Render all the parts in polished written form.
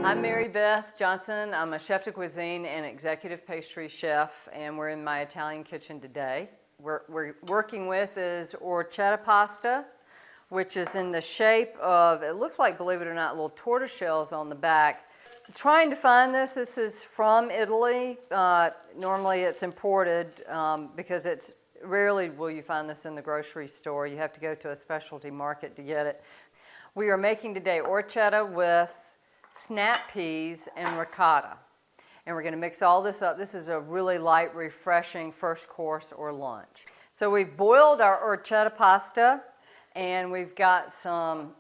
I'm Mary Beth Johnson. I'm a chef de cuisine and executive pastry chef, and we're in my Italian kitchen today. We're working with is Orchetta pasta, which is in the shape of, it looks like, believe it or not, little tortoise shells on the back. Trying to find this is from Italy. Normally it's imported because it's rarely will you find this in the grocery store. You have to go to a specialty market to get it. We are making today orchetta with snap peas and ricotta. And we're going to mix all this up. This is a really light, refreshing first course or lunch. So we've boiled our orchetta pasta, and we've got some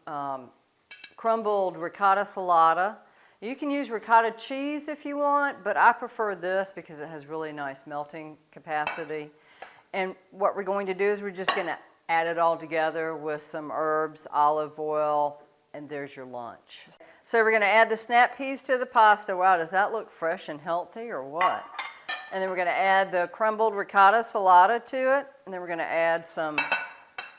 crumbled ricotta salata. You can use ricotta cheese if you want, but I prefer this because it has really nice melting capacity. And what we're going to do is we're just going to add it all together with some herbs, olive oil, and there's your lunch. So we're going to add the snap peas to the pasta. Wow, does that look fresh and healthy or what? And then we're going to add the crumbled ricotta salata to it. And then we're going to add some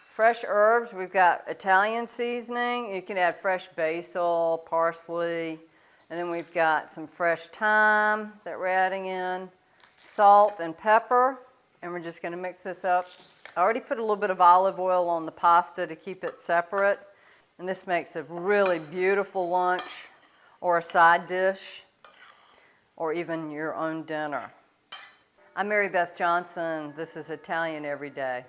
fresh herbs. We've got Italian seasoning. You can add fresh basil, parsley. And then we've got some fresh thyme that we're adding in, salt and pepper. And we're just going to mix this up. I already put a little bit of olive oil on the pasta to keep it separate. And this makes a really beautiful lunch or a side dish or even your own dinner. I'm Mary Beth Johnson. This is Italian Every Day.